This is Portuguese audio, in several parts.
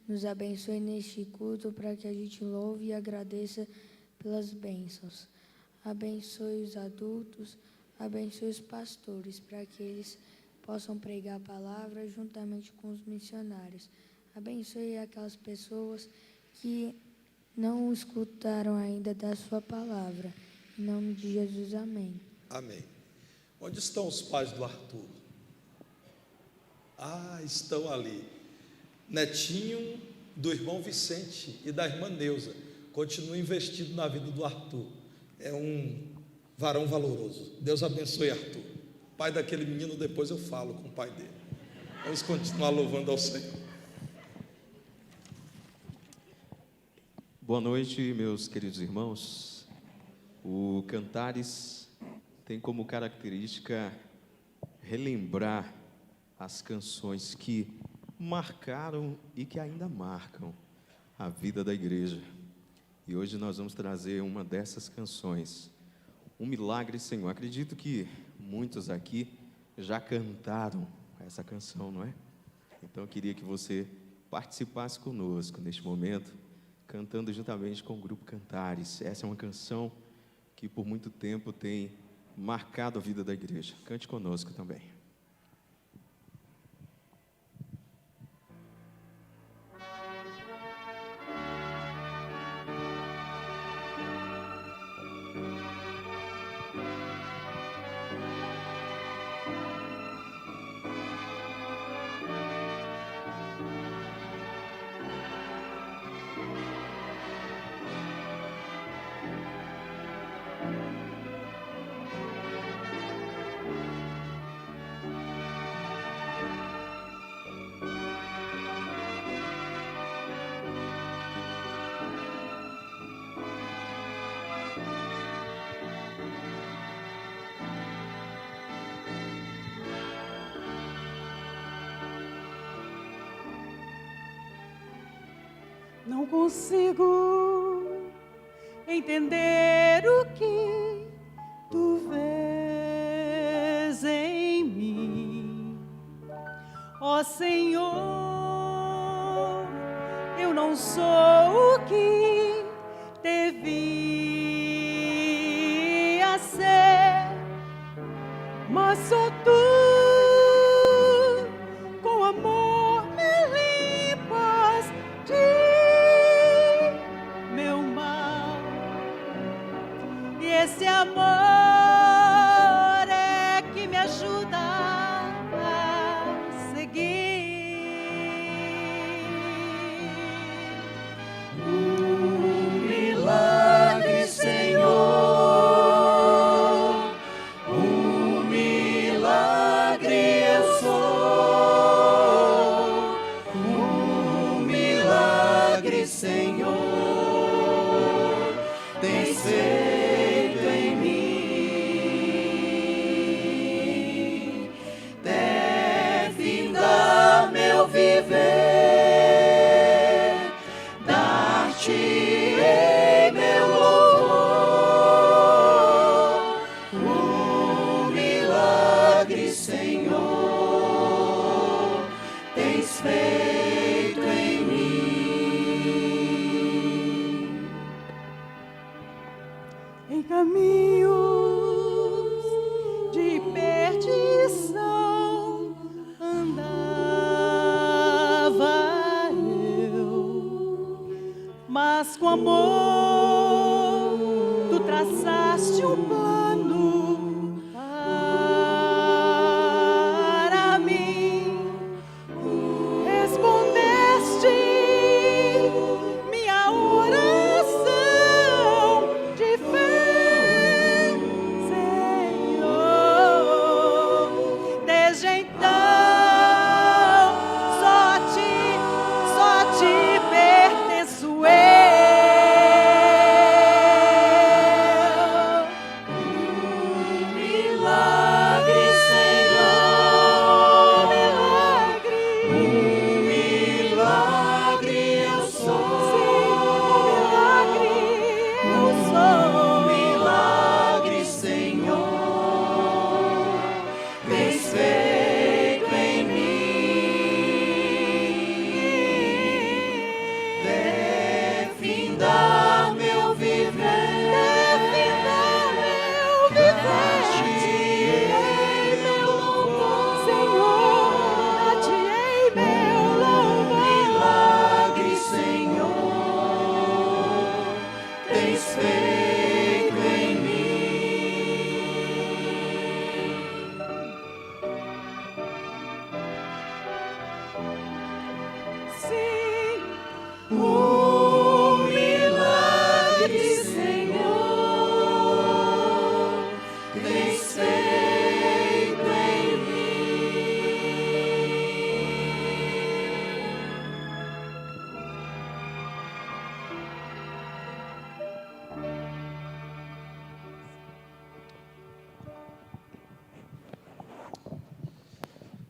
nos abençoe neste culto para que a gente louve e agradeça pelas bênçãos. Abençoe os adultos, abençoe os pastores, para que eles possam pregar a palavra juntamente com os missionários. Abençoe aquelas pessoas que não escutaram ainda da sua palavra. Em nome de Jesus, amém. Amém. Onde estão os pais do Arthur? Estão ali. Netinho do irmão Vicente e da irmã Neuza. Continua investido na vida do Arthur. É um varão valoroso. Deus abençoe Arthur. Pai daquele menino, depois eu falo com o pai dele. Vamos continuar louvando ao Senhor. Boa noite, meus queridos irmãos. O Cantares tem como característica relembrar as canções que marcaram e que ainda marcam a vida da igreja. E hoje nós vamos trazer uma dessas canções, Um Milagre, Senhor. Acredito que muitos aqui já cantaram essa canção, não é? Então eu queria que você participasse conosco neste momento, cantando juntamente com o grupo Cantares. Essa é uma canção que por muito tempo tem marcado a vida da igreja. Cante conosco também. Não consigo entender o que tu vês em mim, ó Senhor. Eu não sou o que devia ser, mas só tu. Com amor me limpas de meu mal, e esse amor é que me ajuda a seguir. Um milagre, Senhor, um milagre eu sou, um milagre, Senhor, tens feito em mim, até findar meu viver, dar-te-ei meu louvor. Um milagre, Senhor, tens feito em mim. Em caminhos de perdição andava eu, mas com amor tu traçaste um plano para mim. Respondeste minha oração de fé, Senhor. Desde então só te pertenço eu. o milagre, Senhor, tens feito em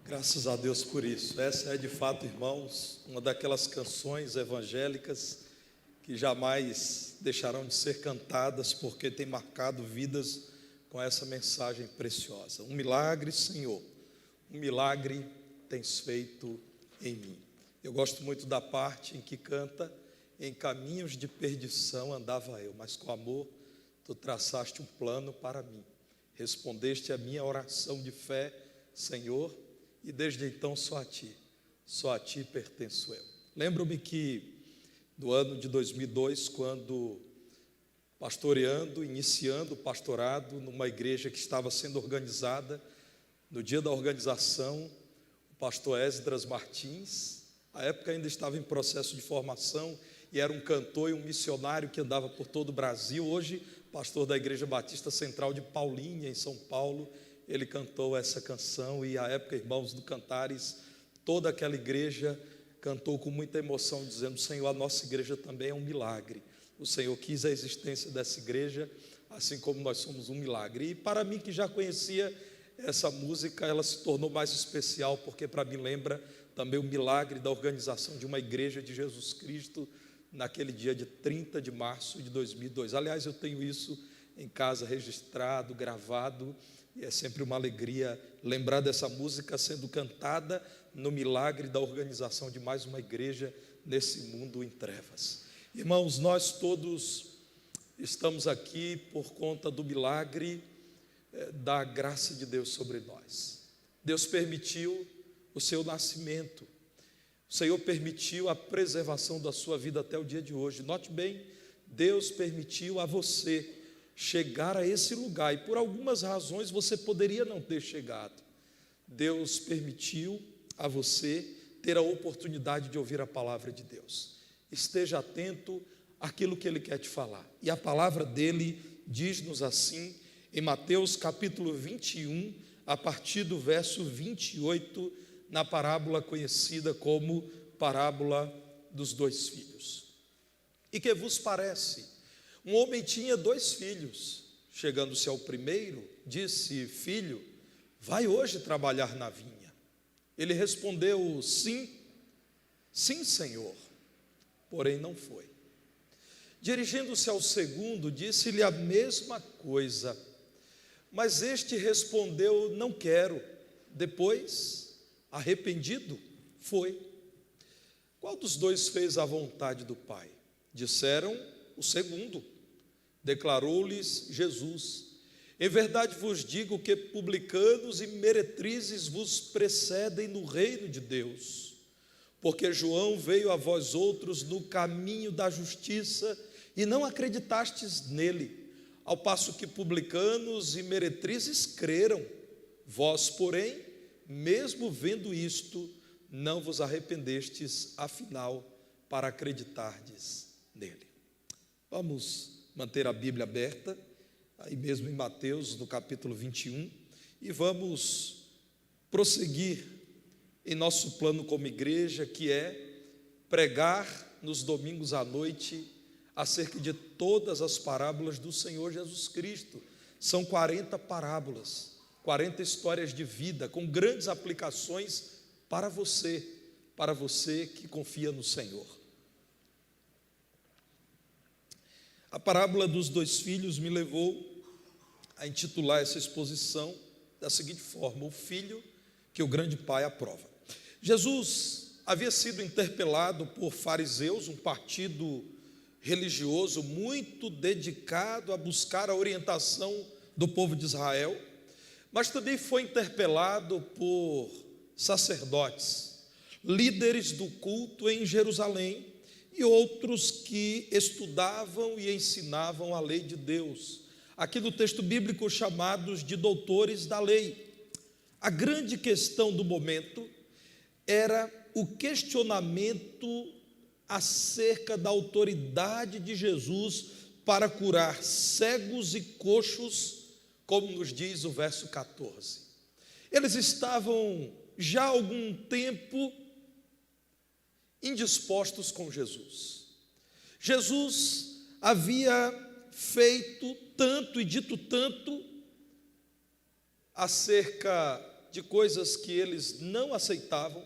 Graças a Deus por isso. Essa é de fato, irmãos, uma daquelas canções evangélicas que jamais deixarão de ser cantadas, porque tem marcado vidas com essa mensagem preciosa. Um milagre, Senhor, um milagre tens feito em mim. Eu gosto muito da parte em que canta: em caminhos de perdição andava eu, mas com amor tu traçaste um plano para mim. Respondeste a minha oração de fé, Senhor, e desde então só a Ti pertenço eu. Lembro-me que do ano de 2002, quando iniciando o pastorado numa igreja que estava sendo organizada, no dia da organização, o pastor Esdras Martins, à época ainda estava em processo de formação e era um cantor e um missionário que andava por todo o Brasil, hoje pastor da Igreja Batista Central de Paulínia, em São Paulo. Ele cantou essa canção e à época, irmãos do Cantares, toda aquela igreja cantou com muita emoção, dizendo: Senhor, a nossa igreja também é um milagre. O Senhor quis a existência dessa igreja, assim como nós somos um milagre. E para mim, que já conhecia essa música, ela se tornou mais especial, porque para mim lembra também o milagre da organização de uma igreja de Jesus Cristo, naquele dia de 30 de março de 2002. Aliás, eu tenho isso em casa registrado, gravado, e é sempre uma alegria lembrar dessa música sendo cantada no milagre da organização de mais uma igreja nesse mundo em trevas. Irmãos, nós todos estamos aqui por conta do milagre da graça de Deus sobre nós. Deus permitiu o seu nascimento. O Senhor permitiu a preservação da sua vida até o dia de hoje. Note bem, Deus permitiu a você chegar a esse lugar, e por algumas razões você poderia não ter chegado. Deus permitiu a você ter a oportunidade de ouvir a palavra de Deus. Esteja atento àquilo que Ele quer te falar. E a palavra dele diz-nos assim, em Mateus capítulo 21, a partir do verso 28, na parábola conhecida como parábola dos dois filhos. E que vos parece? Um homem tinha 2 filhos. Chegando-se ao primeiro, disse: Filho, vai hoje trabalhar na vinha. Ele respondeu: Sim, Senhor. Porém não foi. Dirigindo-se ao segundo, disse-lhe a mesma coisa. Mas este respondeu: Não quero. Depois, arrependido, foi. Qual dos 2 fez a vontade do Pai? Disseram: o segundo. Declarou-lhes Jesus: Em verdade vos digo que publicanos e meretrizes vos precedem no reino de Deus. Porque João veio a vós outros no caminho da justiça e não acreditastes nele, ao passo que publicanos e meretrizes creram. Vós, porém, mesmo vendo isto, não vos arrependestes, afinal, para acreditardes nele. Vamos manter a Bíblia aberta, aí mesmo em Mateus, no capítulo 21, e vamos prosseguir em nosso plano como igreja, que é pregar nos domingos à noite acerca de todas as parábolas do Senhor Jesus Cristo. São 40 parábolas, 40 histórias de vida, com grandes aplicações para você que confia no Senhor. A parábola dos 2 filhos me levou a intitular essa exposição da seguinte forma: o filho que o grande pai aprova. Jesus havia sido interpelado por fariseus, um partido religioso muito dedicado a buscar a orientação do povo de Israel, mas também foi interpelado por sacerdotes, líderes do culto em Jerusalém, e outros que estudavam e ensinavam a lei de Deus, aqui no texto bíblico chamados de doutores da lei. A grande questão do momento era o questionamento acerca da autoridade de Jesus para curar cegos e coxos, como nos diz o verso 14. Eles estavam já há algum tempo indispostos com Jesus. Jesus havia feito tanto e dito tanto acerca de coisas que eles não aceitavam,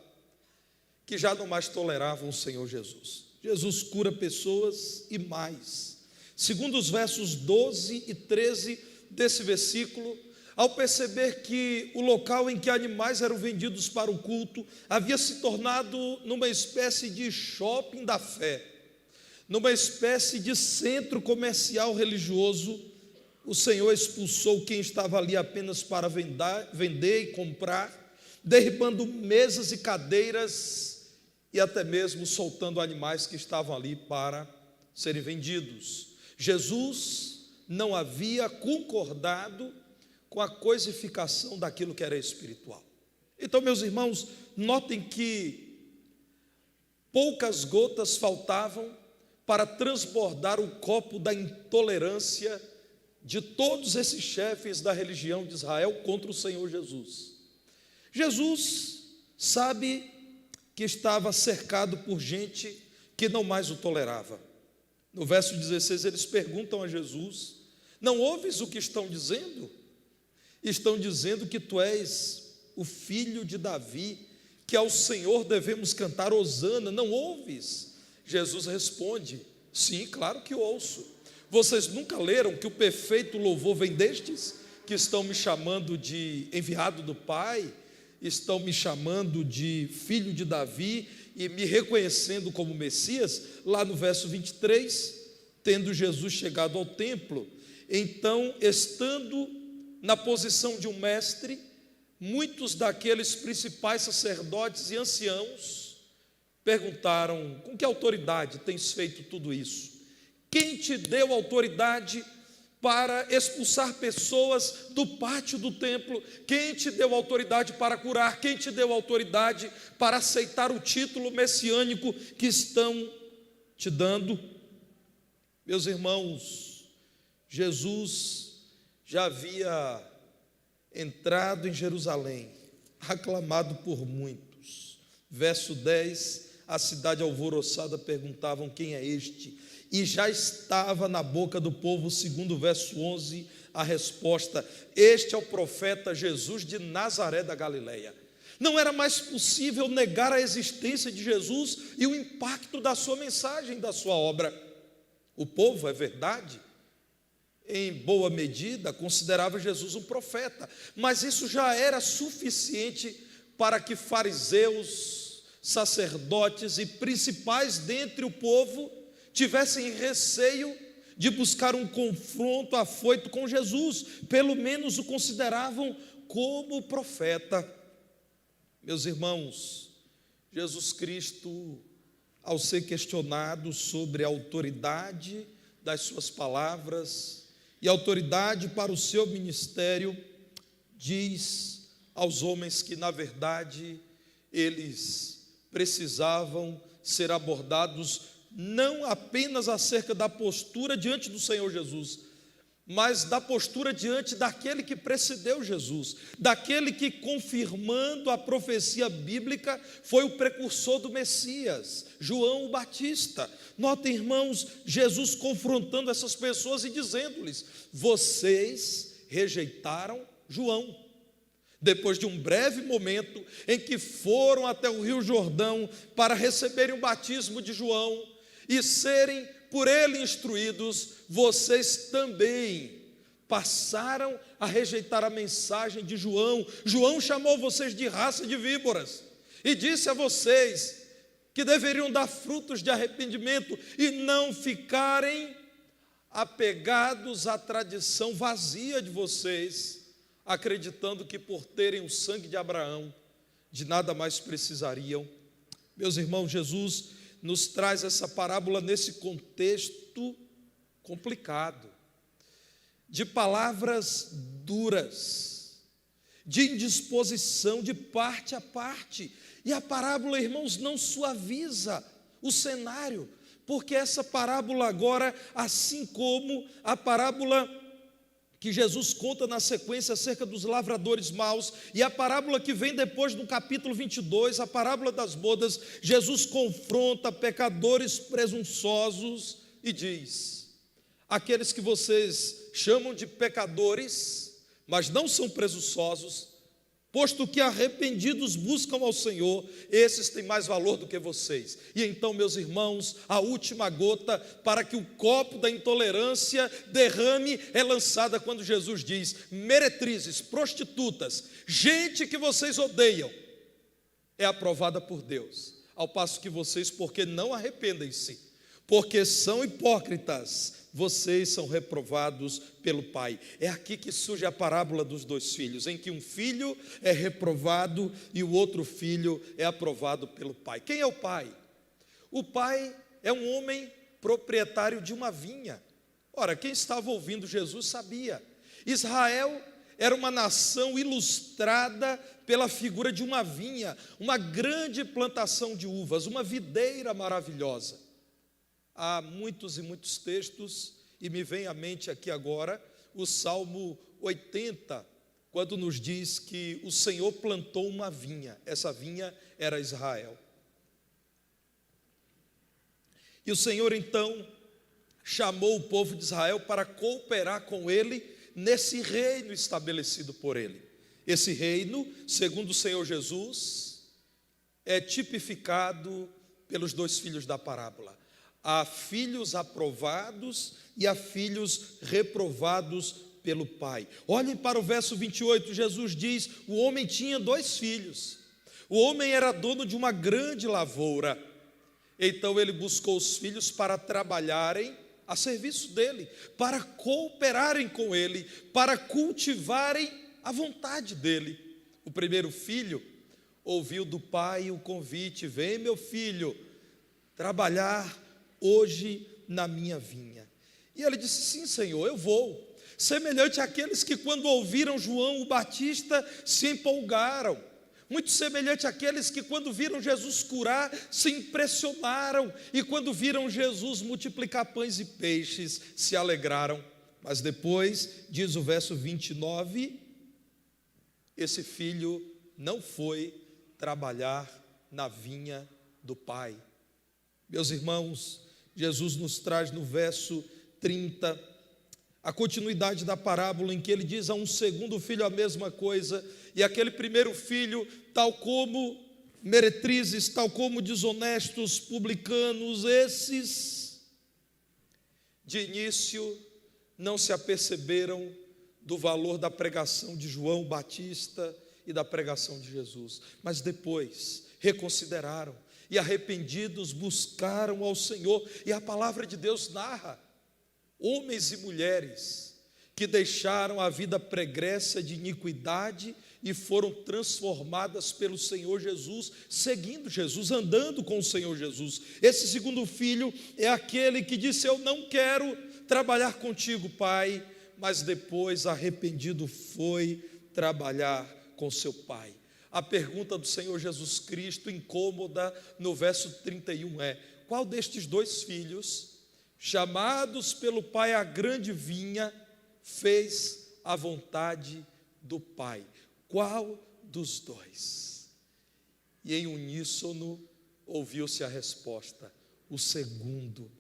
que já não mais toleravam o Senhor Jesus. Jesus cura pessoas e mais. Segundo os versos 12 e 13 desse versículo, ao perceber que o local em que animais eram vendidos para o culto havia se tornado numa espécie de shopping da fé, numa espécie de centro comercial religioso, o Senhor expulsou quem estava ali apenas para vender e comprar, derribando mesas e cadeiras e até mesmo soltando animais que estavam ali para serem vendidos. Jesus não havia concordado com a coisificação daquilo que era espiritual. Então, meus irmãos, notem que poucas gotas faltavam para transbordar o copo da intolerância de todos esses chefes da religião de Israel contra o Senhor Jesus. Jesus sabe que estava cercado por gente que não mais o tolerava. No verso 16 eles perguntam a Jesus: não ouves o que estão dizendo? Estão dizendo que tu és o filho de Davi, que ao Senhor devemos cantar hosana, não ouves? Jesus responde: sim, claro que ouço. Vocês nunca leram que o perfeito louvor vem destes, que estão me chamando de enviado do Pai, estão me chamando de filho de Davi e me reconhecendo como Messias? Lá no verso 23, tendo Jesus chegado ao templo, então, estando na posição de um mestre, muitos daqueles principais sacerdotes e anciãos perguntaram: com que autoridade tens feito tudo isso? Quem te deu autoridade para expulsar pessoas do pátio do templo? Quem te deu autoridade para curar? Quem te deu autoridade para aceitar o título messiânico que estão te dando? Meus irmãos, Jesus já havia entrado em Jerusalém, aclamado por muitos. Verso 10, a cidade alvoroçada perguntavam: quem é este? E já estava na boca do povo, segundo o verso 11, a resposta: este é o profeta Jesus de Nazaré da Galileia. Não era mais possível negar a existência de Jesus e o impacto da sua mensagem, da sua obra. O povo, é verdade, em boa medida, considerava Jesus um profeta, mas isso já era suficiente para que fariseus, sacerdotes e principais dentre o povo tivessem receio de buscar um confronto afoito com Jesus, pelo menos o consideravam como profeta. Meus irmãos, Jesus Cristo, ao ser questionado sobre a autoridade das suas palavras e autoridade para o seu ministério, diz aos homens que, na verdade, eles precisavam ser abordados não apenas acerca da postura diante do Senhor Jesus, mas da postura diante daquele que precedeu Jesus, daquele que, confirmando a profecia bíblica, foi o precursor do Messias, João o Batista. Notem, irmãos, Jesus confrontando essas pessoas e dizendo-lhes: vocês rejeitaram João. Depois de um breve momento em que foram até o Rio Jordão para receberem o batismo de João e serem por ele instruídos, vocês também passaram a rejeitar a mensagem de João. João chamou vocês de raça de víboras e disse a vocês que deveriam dar frutos de arrependimento e não ficarem apegados à tradição vazia de vocês, acreditando que por terem o sangue de Abraão, de nada mais precisariam. Meus irmãos, Jesus nos traz essa parábola nesse contexto complicado, de palavras duras, de indisposição de parte a parte. E a parábola, irmãos, não suaviza o cenário, porque essa parábola agora, assim como a parábola que Jesus conta na sequência acerca dos lavradores maus, e a parábola que vem depois no capítulo 22, a parábola das bodas, Jesus confronta pecadores presunçosos e diz: aqueles que vocês chamam de pecadores, mas não são presunçosos, posto que arrependidos buscam ao Senhor, esses têm mais valor do que vocês. E então, meus irmãos, a última gota para que o copo da intolerância derrame é lançada quando Jesus diz: meretrizes, prostitutas, gente que vocês odeiam, é aprovada por Deus, ao passo que vocês, porque não arrependem-se, porque são hipócritas, vocês são reprovados pelo Pai. É aqui que surge a parábola dos dois filhos, em que um filho é reprovado e o outro filho é aprovado pelo Pai. Quem é o pai? O pai é um homem proprietário de uma vinha. Ora, quem estava ouvindo Jesus sabia. Israel era uma nação ilustrada pela figura de uma vinha, uma grande plantação de uvas, uma videira maravilhosa. Há muitos e muitos textos, e me vem à mente aqui agora o Salmo 80, quando nos diz que o Senhor plantou uma vinha, essa vinha era Israel. E o Senhor então chamou o povo de Israel para cooperar com ele nesse reino estabelecido por ele. Esse reino, segundo o Senhor Jesus, é tipificado pelos dois filhos da parábola. Há filhos aprovados e há filhos reprovados pelo Pai. Olhem para o verso 28, Jesus diz: o homem tinha dois filhos. O homem era dono de uma grande lavoura. Então ele buscou os filhos para trabalharem a serviço dele, para cooperarem com ele, para cultivarem a vontade dele. O primeiro filho ouviu do pai o convite: vem, meu filho, trabalhar hoje na minha vinha. E ele disse: sim, Senhor, eu vou. Semelhante àqueles que, quando ouviram João o Batista, se empolgaram. Muito semelhante àqueles que, quando viram Jesus curar, se impressionaram. E quando viram Jesus multiplicar pães e peixes, se alegraram. Mas depois, diz o verso 29, esse filho não foi trabalhar na vinha do pai. Meus irmãos, Jesus nos traz no verso 30 a continuidade da parábola, em que ele diz a um segundo filho a mesma coisa, e aquele primeiro filho, tal como meretrizes, tal como desonestos, publicanos, esses de início não se aperceberam do valor da pregação de João Batista e da pregação de Jesus, mas depois reconsideraram e arrependidos buscaram ao Senhor. E a palavra de Deus narra homens e mulheres que deixaram a vida pregressa de iniquidade e foram transformadas pelo Senhor Jesus, seguindo Jesus, andando com o Senhor Jesus. Esse segundo filho é aquele que disse: eu não quero trabalhar contigo, pai, mas depois, arrependido, foi trabalhar com seu pai. A pergunta do Senhor Jesus Cristo, incômoda, no verso 31 é: qual destes dois filhos, chamados pelo Pai à grande vinha, fez a vontade do Pai? Qual dos dois? E em uníssono ouviu-se a resposta: o segundo.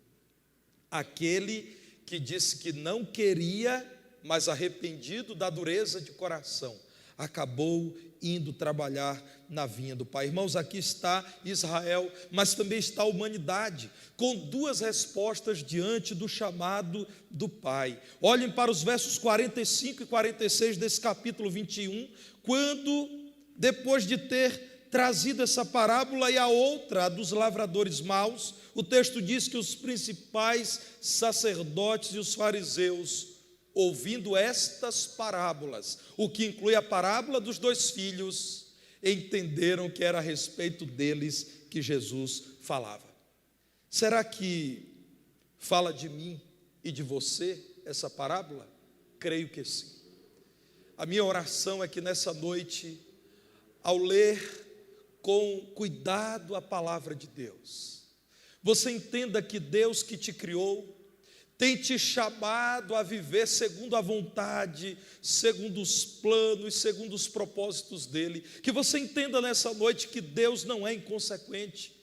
Aquele que disse que não queria, mas arrependido da dureza de coração, acabou indo trabalhar na vinha do Pai. Irmãos, aqui está Israel, mas também está a humanidade, com duas respostas diante do chamado do Pai. Olhem para os versos 45 e 46 desse capítulo 21, quando, depois de ter trazido essa parábola e a outra, a dos lavradores maus, o texto diz que os principais sacerdotes e os fariseus, ouvindo estas parábolas, o que inclui a parábola dos dois filhos, entenderam que era a respeito deles que Jesus falava. Será que fala de mim e de você essa parábola? Creio que sim. A minha oração é que nessa noite, ao ler com cuidado a palavra de Deus, você entenda que Deus que te criou tem te chamado a viver segundo a vontade, segundo os planos, segundo os propósitos dele. Que você entenda nessa noite que Deus não é inconsequente,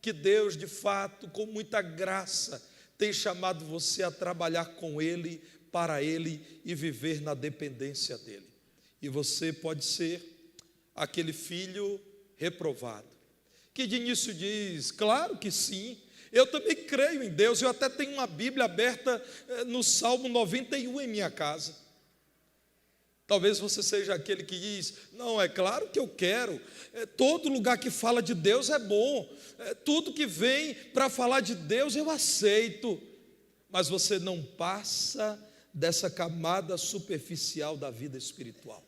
que Deus, de fato, com muita graça, tem chamado você a trabalhar com ele, para ele e viver na dependência dele. E você pode ser aquele filho reprovado, que de início diz: claro que sim, eu também creio em Deus. Eu até tenho uma Bíblia aberta no Salmo 91 em minha casa. Talvez você seja aquele que diz: não, é claro que eu quero, todo lugar que fala de Deus é bom, tudo que vem para falar de Deus eu aceito. Mas você não passa dessa camada superficial da vida espiritual.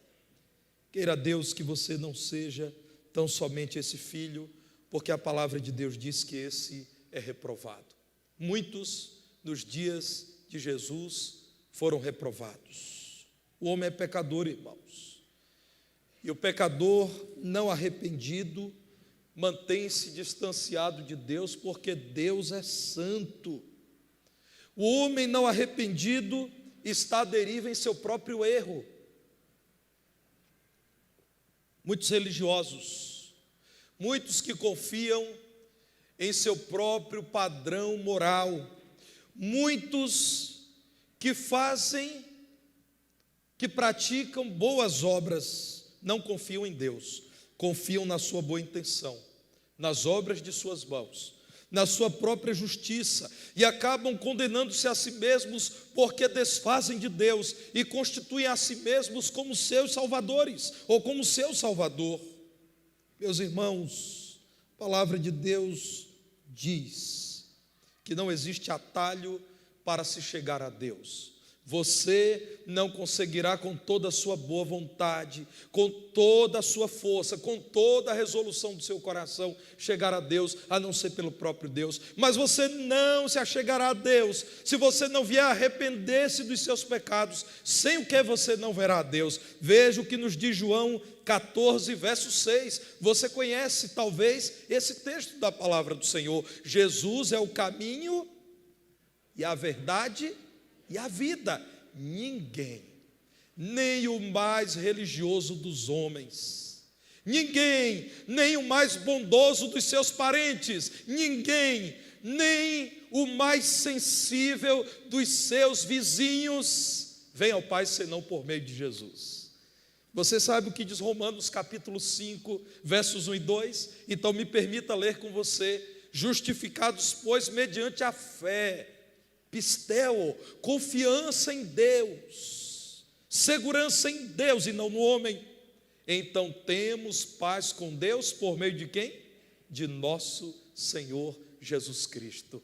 Queira Deus que você não seja tão somente esse filho, porque a palavra de Deus diz que esse é reprovado. Muitos nos dias de Jesus foram reprovados. O homem é pecador, irmãos, e o pecador não arrependido mantém-se distanciado de Deus, porque Deus é santo. O homem não arrependido está à deriva em seu próprio erro. Muitos religiosos, muitos que confiam em seu próprio padrão moral, muitos que praticam boas obras, não confiam em Deus, confiam na sua boa intenção, nas obras de suas mãos, na sua própria justiça, e acabam condenando-se a si mesmos, porque desfazem de Deus e constituem a si mesmos como seus salvadores, ou como seu salvador. Meus irmãos, a palavra de Deus diz que não existe atalho para se chegar a Deus. Você não conseguirá com toda a sua boa vontade, com toda a sua força, com toda a resolução do seu coração chegar a Deus, a não ser pelo próprio Deus. Mas você não se achegará a Deus se você não vier arrepender-se dos seus pecados, sem o que você não verá a Deus. Veja o que nos diz João 14, verso 6. Você conhece talvez esse texto da palavra do Senhor. Jesus é o caminho e a verdade e a vida. Ninguém, nem o mais religioso dos homens, ninguém, nem o mais bondoso dos seus parentes, ninguém, nem o mais sensível dos seus vizinhos, vem ao Pai senão por meio de Jesus. Você sabe o que diz Romanos capítulo 5, versos 1 e 2? Então me permita ler com você: justificados, pois, mediante a fé, pisteu, confiança em Deus, segurança em Deus e não no homem, então temos paz com Deus por meio de quem? De nosso Senhor Jesus Cristo.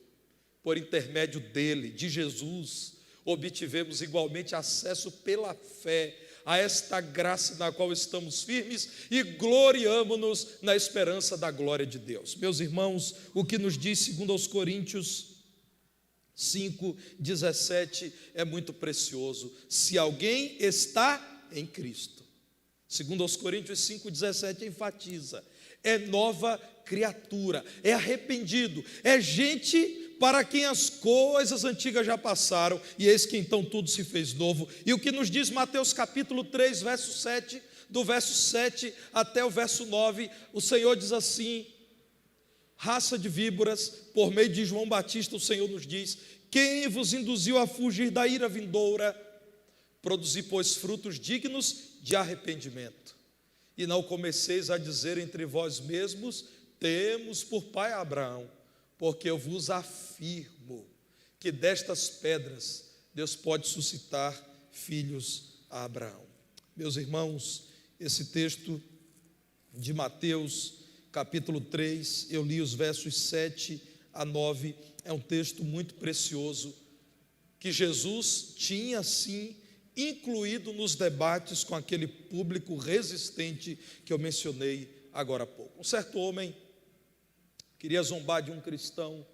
Por intermédio dele, de Jesus, obtivemos igualmente acesso pela fé a esta graça na qual estamos firmes e gloriamo-nos na esperança da glória de Deus. Meus irmãos, o que nos diz segundo aos Coríntios 5:17 é muito precioso. Se alguém está em Cristo, segundo aos Coríntios 5:17 enfatiza, é nova criatura, é arrependido, é gente para quem as coisas antigas já passaram, e eis que então tudo se fez novo. E o que nos diz Mateus capítulo 3, verso 7, do verso 7 até o verso 9, o Senhor diz assim: raça de víboras, por meio de João Batista, o Senhor nos diz: quem vos induziu a fugir da ira vindoura? Produzi, pois, frutos dignos de arrependimento. E não comeceis a dizer entre vós mesmos: temos por pai Abraão, porque eu vos afirmo que destas pedras Deus pode suscitar filhos a Abraão. Meus irmãos, esse texto de Mateus capítulo 3, eu li os versos 7 a 9, é um texto muito precioso, que Jesus tinha sim incluído nos debates com aquele público resistente que eu mencionei agora há pouco. Um certo homem queria zombar de um cristão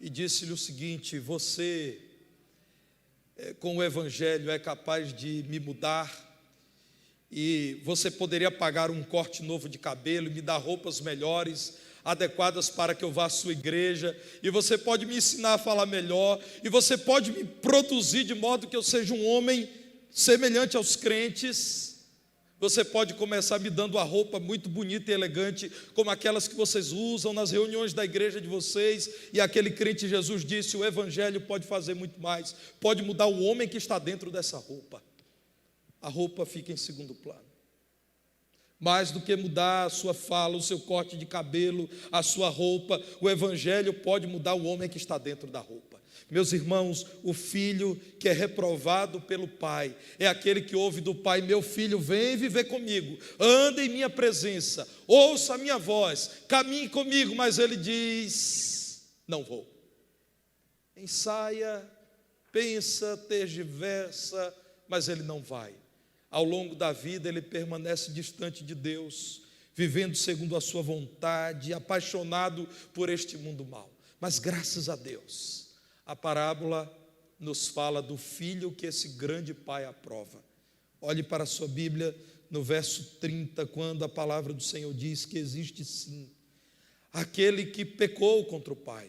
e disse-lhe o seguinte: você, com o evangelho, é capaz de me mudar, e você poderia pagar um corte novo de cabelo, me dar roupas melhores, adequadas para que eu vá à sua igreja, e você pode me ensinar a falar melhor, e você pode me produzir de modo que eu seja um homem semelhante aos crentes. Você pode começar me dando uma roupa muito bonita e elegante, como aquelas que vocês usam nas reuniões da igreja de vocês, e aquele crente Jesus disse: o evangelho pode fazer muito mais, pode mudar o homem que está dentro dessa roupa. A roupa fica em segundo plano. Mais do que mudar a sua fala, o seu corte de cabelo, a sua roupa, o evangelho pode mudar o homem que está dentro da roupa. Meus irmãos, o filho que é reprovado pelo pai é aquele que ouve do pai: meu filho, vem viver comigo, anda em minha presença, ouça a minha voz, caminhe comigo, mas ele diz: não vou. Ensaia, pensa, tergiversa, mas ele não vai. Ao longo da vida ele permanece distante de Deus, vivendo segundo a sua vontade, apaixonado por este mundo mau. Mas graças a Deus, a parábola nos fala do filho que esse grande pai aprova. Olhe para a sua Bíblia no verso 30, quando a palavra do Senhor diz que existe sim aquele que pecou contra o pai.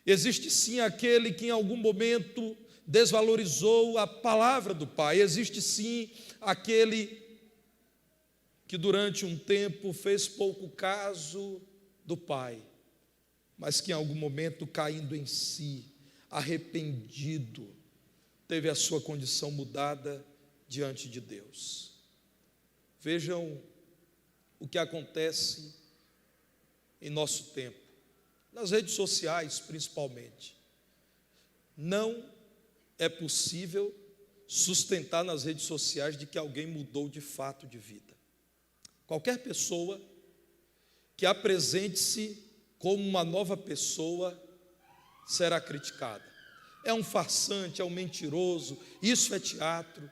Existe sim aquele que em algum momento desvalorizou a palavra do pai. Existe sim aquele que durante um tempo fez pouco caso do pai, mas que em algum momento, caindo em si, arrependido, teve a sua condição mudada diante de Deus. Vejam o que acontece em nosso tempo, nas redes sociais principalmente. Não é possível sustentar nas redes sociais de que alguém mudou de fato de vida. Qualquer pessoa que apresente-se como uma nova pessoa será criticada. É um farsante, é um mentiroso, isso é teatro.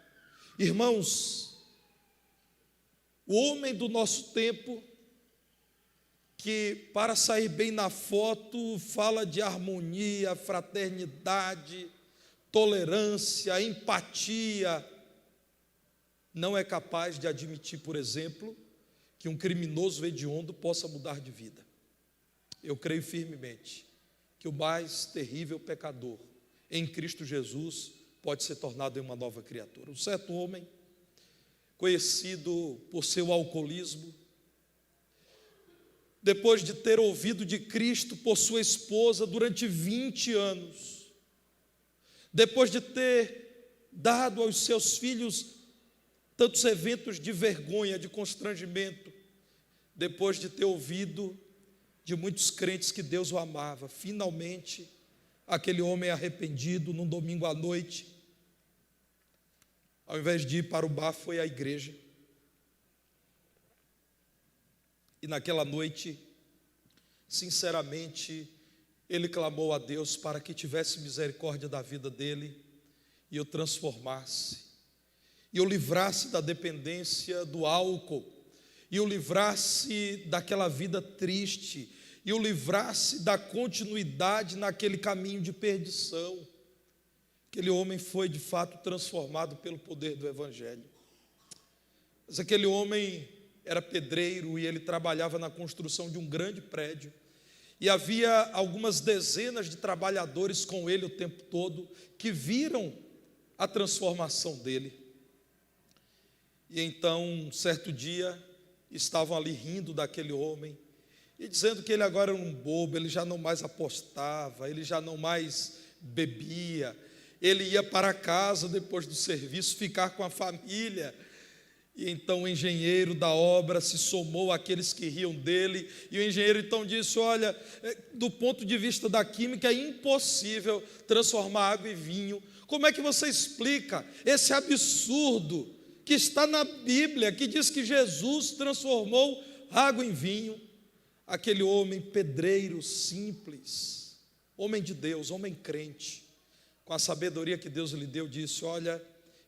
Irmãos, o homem do nosso tempo, que para sair bem na foto fala de harmonia, fraternidade, tolerância, empatia, não é capaz de admitir, por exemplo, que um criminoso hediondo possa mudar de vida. Eu creio firmemente que o mais terrível pecador em Cristo Jesus pode ser tornado em uma nova criatura. Um certo homem, conhecido por seu alcoolismo, depois de ter ouvido de Cristo por sua esposa durante 20 anos, depois de ter dado aos seus filhos tantos eventos de vergonha, de constrangimento, depois de ter ouvido de muitos crentes que Deus o amava, finalmente, aquele homem arrependido, num domingo à noite, ao invés de ir para o bar, foi à igreja. E naquela noite, sinceramente, ele clamou a Deus para que tivesse misericórdia da vida dele e o transformasse, e o livrasse da dependência do álcool, e o livrasse daquela vida triste, e o livrasse da continuidade naquele caminho de perdição. Aquele homem foi de fato transformado pelo poder do Evangelho. Mas aquele homem era pedreiro e ele trabalhava na construção de um grande prédio, e havia algumas dezenas de trabalhadores com ele o tempo todo, que viram a transformação dele. E então, certo dia, estavam ali rindo daquele homem, e dizendo que ele agora era um bobo, ele já não mais apostava, ele já não mais bebia, ele ia para casa depois do serviço ficar com a família. E então o engenheiro da obra se somou àqueles que riam dele, e o engenheiro então disse: olha, do ponto de vista da química é impossível transformar água em vinho. Como é que você explica esse absurdo que está na Bíblia, que diz que Jesus transformou água em vinho? Aquele homem pedreiro simples, homem de Deus, homem crente, com a sabedoria que Deus lhe deu, disse: olha,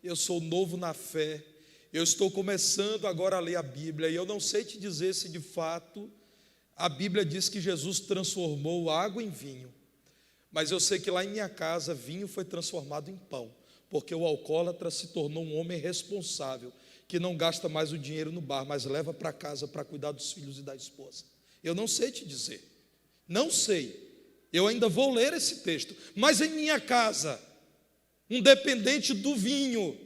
eu sou novo na fé, eu estou começando agora a ler a Bíblia, e eu não sei te dizer se de fato a Bíblia diz que Jesus transformou água em vinho, mas eu sei que lá em minha casa vinho foi transformado em pão, porque o alcoólatra se tornou um homem responsável, que não gasta mais o dinheiro no bar, mas leva para casa para cuidar dos filhos e da esposa. Eu não sei te dizer. Não sei. Eu ainda vou ler esse texto. Mas em minha casa, um dependente do vinho,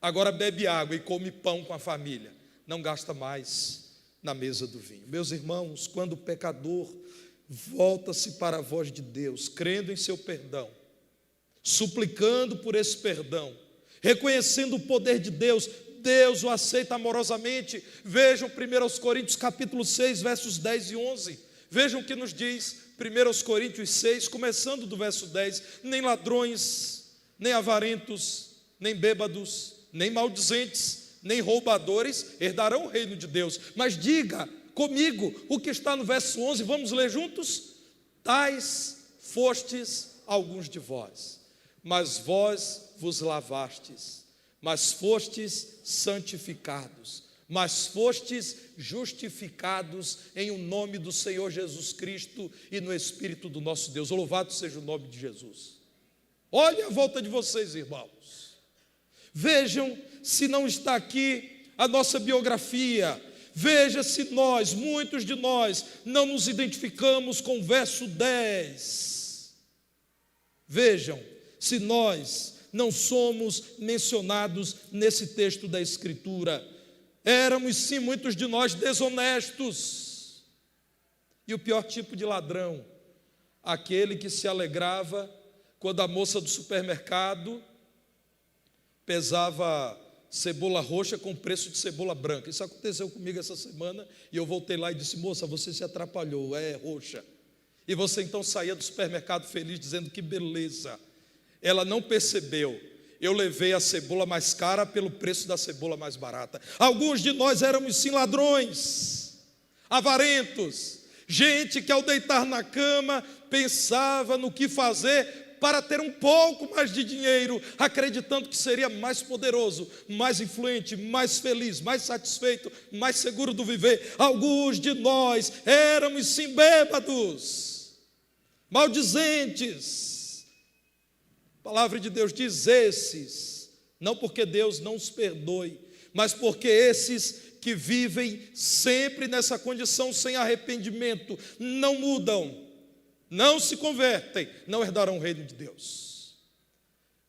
agora bebe água e come pão com a família. Não gasta mais na mesa do vinho. Meus irmãos, quando o pecador volta-se para a voz de Deus, crendo em seu perdão, suplicando por esse perdão, reconhecendo o poder de Deus, Deus o aceita amorosamente. Vejam 1 Coríntios capítulo 6, versos 10 e 11. Vejam o que nos diz 1 Coríntios 6, começando do verso 10. Nem ladrões, nem avarentos, nem bêbados, nem maldizentes, nem roubadores herdarão o reino de Deus. Mas diga comigo o que está no verso 11, vamos ler juntos? Tais fostes alguns de vós, mas vós vos lavastes, mas fostes santificados, mas fostes justificados em o nome do Senhor Jesus Cristo e no Espírito do nosso Deus. Louvado seja o nome de Jesus. Olhe a volta de vocês, irmãos. Vejam se não está aqui a nossa biografia. Veja se nós, muitos de nós, não nos identificamos com o verso 10. Vejam se nós não somos mencionados nesse texto da Escritura. Éramos sim, muitos de nós, desonestos. E o pior tipo de ladrão, aquele que se alegrava quando a moça do supermercado pesava cebola roxa com preço de cebola branca. Isso aconteceu comigo essa semana, e eu voltei lá e disse: moça, você se atrapalhou, é roxa. E você então saía do supermercado feliz, dizendo: que beleza. Ela não percebeu, eu levei a cebola mais cara pelo preço da cebola mais barata. Alguns de nós éramos sim ladrões, avarentos, gente que ao deitar na cama pensava no que fazer para ter um pouco mais de dinheiro, acreditando que seria mais poderoso, mais influente, mais feliz, mais satisfeito, mais seguro do viver. Alguns de nós éramos sim bêbados, maldizentes. A palavra de Deus diz: esses, não porque Deus não os perdoe, mas porque esses que vivem sempre nessa condição sem arrependimento, não mudam, não se convertem, não herdarão o reino de Deus.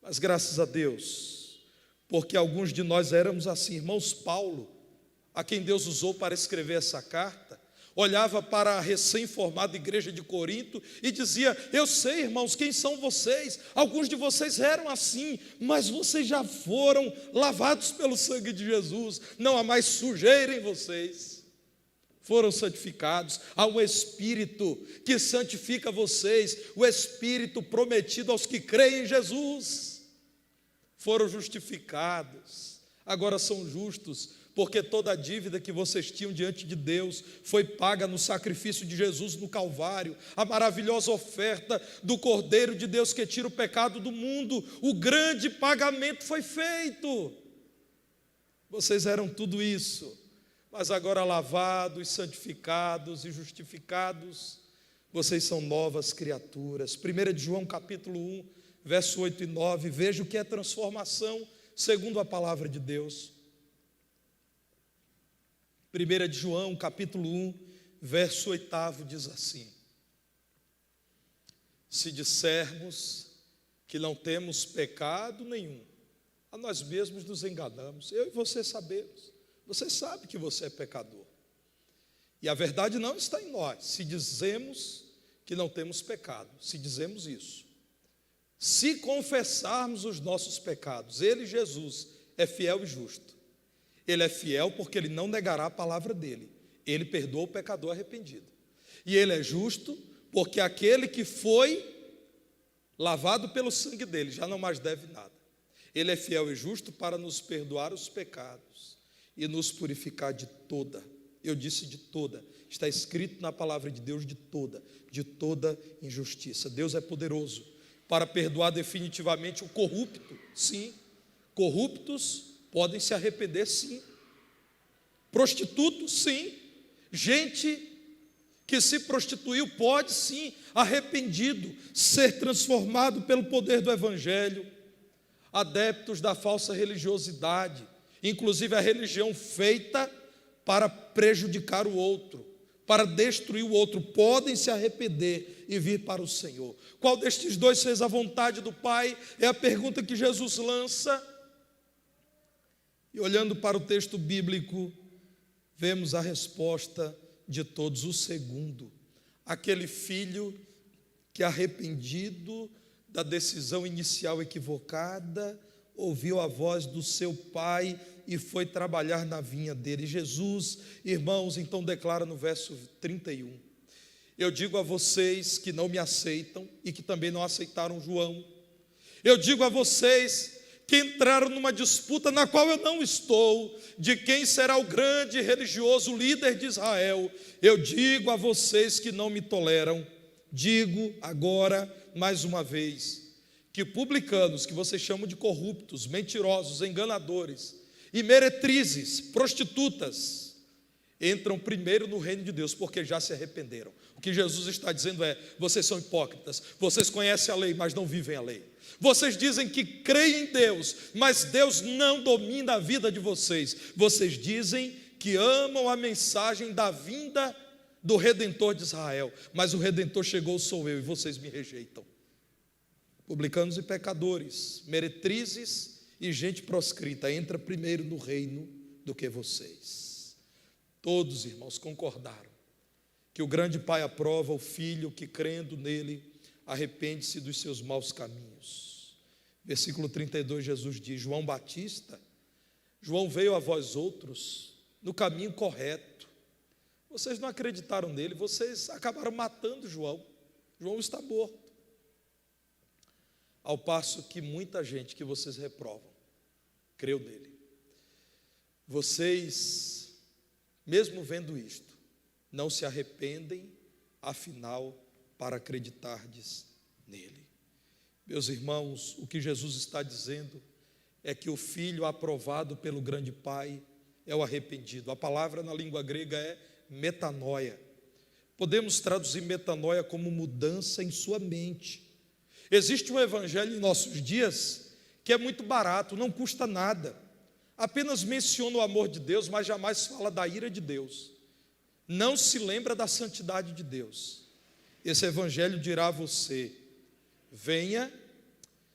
Mas graças a Deus, porque alguns de nós éramos assim. Irmãos, Paulo, a quem Deus usou para escrever essa carta, olhava para a recém-formada igreja de Corinto e dizia: eu sei, irmãos, quem são vocês? Alguns de vocês eram assim, mas vocês já foram lavados pelo sangue de Jesus, não há mais sujeira em vocês, foram santificados. Há um Espírito que santifica vocês, o Espírito prometido aos que creem em Jesus. Foram justificados, agora são justos, porque toda a dívida que vocês tinham diante de Deus foi paga no sacrifício de Jesus no Calvário, a maravilhosa oferta do Cordeiro de Deus que tira o pecado do mundo. O grande pagamento foi feito. Vocês eram tudo isso, mas agora lavados, santificados e justificados, vocês são novas criaturas. 1 de João capítulo 1, verso 8 e 9, veja o que é transformação segundo a palavra de Deus. 1 de João, capítulo 1, verso 8, diz assim: se dissermos que não temos pecado nenhum, a nós mesmos nos enganamos. Eu e você sabemos, você sabe que você é pecador, e a verdade não está em nós. Se dizemos que não temos pecado, se dizemos isso, se confessarmos os nossos pecados, Ele, Jesus, é fiel e justo. Ele é fiel porque Ele não negará a palavra dEle. Ele perdoa o pecador arrependido. E Ele é justo porque aquele que foi lavado pelo sangue dEle já não mais deve nada. Ele é fiel e justo para nos perdoar os pecados e nos purificar de toda. Eu disse de toda. Está escrito na palavra de Deus: de toda injustiça. Deus é poderoso para perdoar definitivamente o corrupto. Sim, corruptos podem se arrepender, sim. Prostitutos, sim. Gente que se prostituiu pode, sim, arrependido, ser transformado pelo poder do Evangelho. Adeptos da falsa religiosidade, inclusive a religião feita para prejudicar o outro, para destruir o outro, podem se arrepender e vir para o Senhor. Qual destes dois fez a vontade do Pai? É a pergunta que Jesus lança. E olhando para o texto bíblico, vemos a resposta de todos. O segundo, aquele filho que, arrependido da decisão inicial equivocada, ouviu a voz do seu pai e foi trabalhar na vinha dele. Jesus, irmãos, então declara no verso 31, eu digo a vocês que não me aceitam e que também não aceitaram João, eu digo a vocês que entraram numa disputa na qual eu não estou, de quem será o grande religioso líder de Israel. Eu digo a vocês que não me toleram, digo agora mais uma vez, que publicanos, que vocês chamam de corruptos, mentirosos, enganadores e meretrizes, prostitutas, entram primeiro no reino de Deus, porque já se arrependeram. O que Jesus está dizendo é: vocês são hipócritas, vocês conhecem a lei, mas não vivem a lei. Vocês dizem que creem em Deus, mas Deus não domina a vida de vocês. Vocês dizem que amam a mensagem da vinda do Redentor de Israel, mas o Redentor chegou, sou eu, e vocês me rejeitam. Publicanos e pecadores, meretrizes e gente proscrita, entra primeiro no reino do que vocês. Todos, irmãos, concordaram que o grande Pai aprova o Filho que, crendo nele, arrepende-se dos seus maus caminhos. Versículo 32, Jesus diz: João Batista, João veio a vós outros no caminho correto. Vocês não acreditaram nele, vocês acabaram matando João. João está morto. Ao passo que muita gente que vocês reprovam creu nele. Vocês, mesmo vendo isto, não se arrependem, afinal, para acreditardes nele. Meus irmãos, o que Jesus está dizendo é que o filho aprovado pelo grande Pai é o arrependido. A palavra na língua grega é metanoia. Podemos traduzir metanoia como mudança em sua mente. Existe um evangelho em nossos dias que é muito barato, não custa nada, apenas menciona o amor de Deus, mas jamais fala da ira de Deus, não se lembra da santidade de Deus. Esse evangelho dirá a você: venha,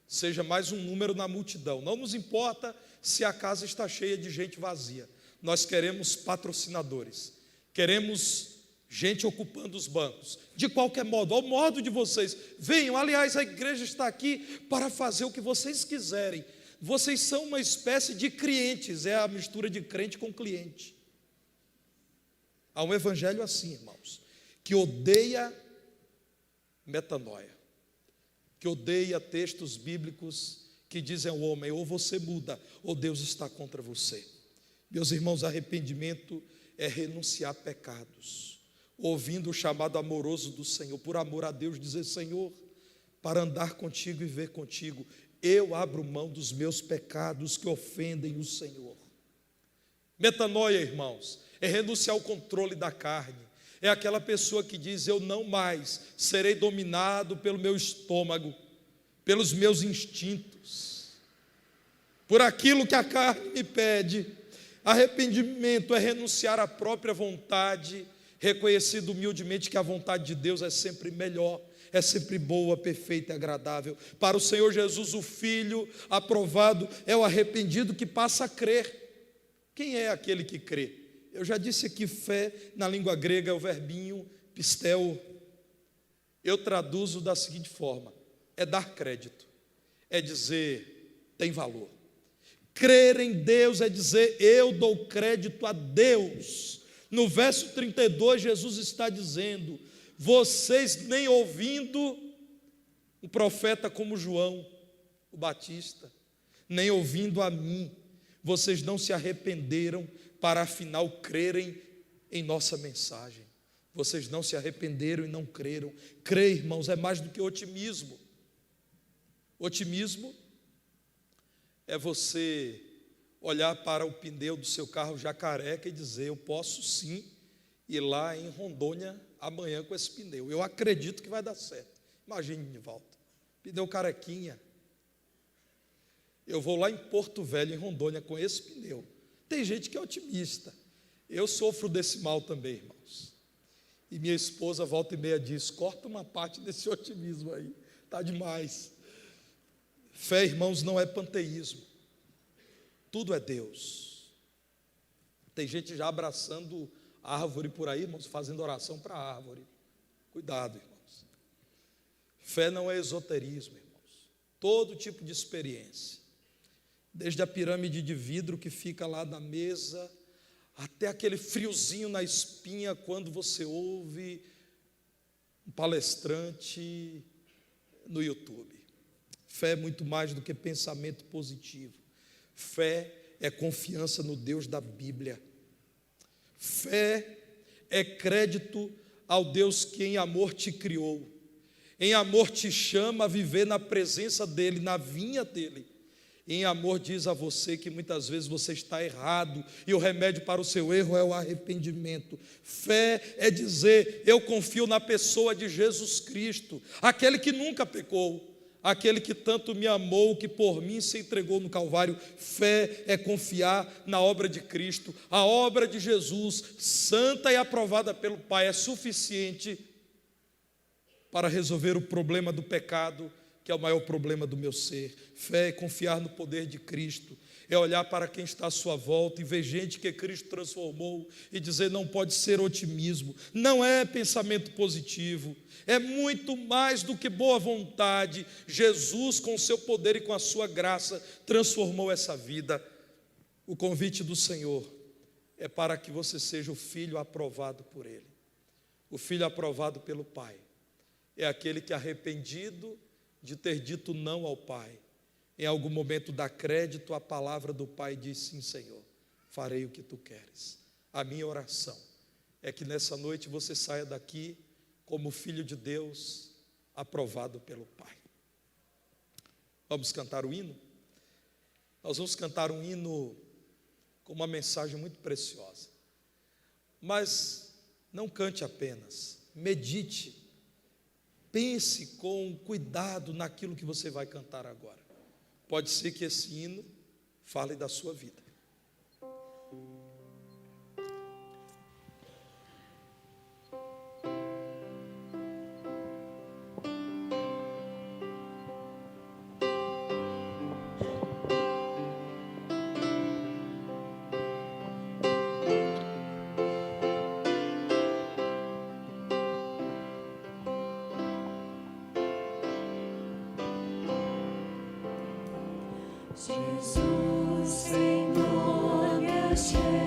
seja mais um número na multidão, não nos importa se a casa está cheia de gente vazia, nós queremos patrocinadores, queremos gente ocupando os bancos, de qualquer modo, ao modo de vocês, venham. Aliás, a igreja está aqui para fazer o que vocês quiserem. Vocês são uma espécie de clientes, é a mistura de crente com cliente. Há um evangelho assim, irmãos, que odeia metanoia, que odeia textos bíblicos que dizem ao homem: ou você muda, ou Deus está contra você. Meus irmãos, arrependimento é renunciar a pecados, ouvindo o chamado amoroso do Senhor, por amor a Deus, dizer: Senhor, para andar contigo e viver contigo, eu abro mão dos meus pecados que ofendem o Senhor. Metanoia, irmãos, é renunciar ao controle da carne. É aquela pessoa que diz: eu não mais serei dominado pelo meu estômago, pelos meus instintos, por aquilo que a carne me pede. Arrependimento é renunciar à própria vontade, reconhecido humildemente que a vontade de Deus é sempre melhor, é sempre boa, perfeita e agradável. Para o Senhor Jesus, o Filho aprovado é o arrependido que passa a crer. Quem é aquele que crê? Eu já disse aqui, fé na língua grega é o verbinho pisteu. Eu traduzo da seguinte forma: é dar crédito, é dizer tem valor. Crer em Deus é dizer eu dou crédito a Deus. No verso 32, Jesus está dizendo: vocês nem ouvindo um profeta como João, o Batista, nem ouvindo a mim, vocês não se arrependeram para afinal crerem em nossa mensagem. Vocês não se arrependeram e não creram. Crer, irmãos, é mais do que otimismo. Otimismo é você olhar para o pneu do seu carro já careca e dizer: eu posso sim ir lá em Rondônia amanhã com esse pneu, eu acredito que vai dar certo. Imagine de volta, pneu carequinha, eu vou lá em Porto Velho, em Rondônia, com esse pneu. Tem gente que é otimista, eu sofro desse mal também, irmãos. E minha esposa volta e meia diz: corta uma parte desse otimismo aí, está demais. Fé, irmãos, não é panteísmo, tudo é Deus. Tem gente já abraçando a árvore por aí, irmãos, fazendo oração para a árvore. Cuidado, irmãos. Fé não é esoterismo, irmãos. Todo tipo de experiência, desde a pirâmide de vidro que fica lá na mesa, até aquele friozinho na espinha quando você ouve um palestrante no YouTube. Fé é muito mais do que pensamento positivo. Fé é confiança no Deus da Bíblia. Fé é crédito ao Deus que em amor te criou, em amor te chama a viver na presença dEle, na vinha dEle. Em amor diz a você que muitas vezes você está errado e o remédio para o seu erro é o arrependimento. Fé é dizer: eu confio na pessoa de Jesus Cristo, aquele que nunca pecou, aquele que tanto me amou, que por mim se entregou no Calvário. Fé é confiar na obra de Cristo. A obra de Jesus, santa e aprovada pelo Pai, é suficiente para resolver o problema do pecado, que é o maior problema do meu ser. Fé é confiar no poder de Cristo, é olhar para quem está à sua volta e ver gente que Cristo transformou e dizer: não pode ser otimismo, não é pensamento positivo, é muito mais do que boa vontade. Jesus, com o seu poder e com a sua graça, transformou essa vida. O convite do Senhor é para que você seja o filho aprovado por Ele. O filho aprovado pelo Pai é aquele que, arrependido de ter dito não ao Pai, em algum momento dá crédito à palavra do Pai e diz: sim, Senhor, farei o que Tu queres. A minha oração é que nessa noite você saia daqui como filho de Deus, aprovado pelo Pai. Vamos cantar o hino? Nós vamos cantar um hino com uma mensagem muito preciosa. Mas não cante apenas, medite. Pense com cuidado naquilo que você vai cantar agora. Pode ser que esse hino fale da sua vida. Jesus, Senhor, me achei.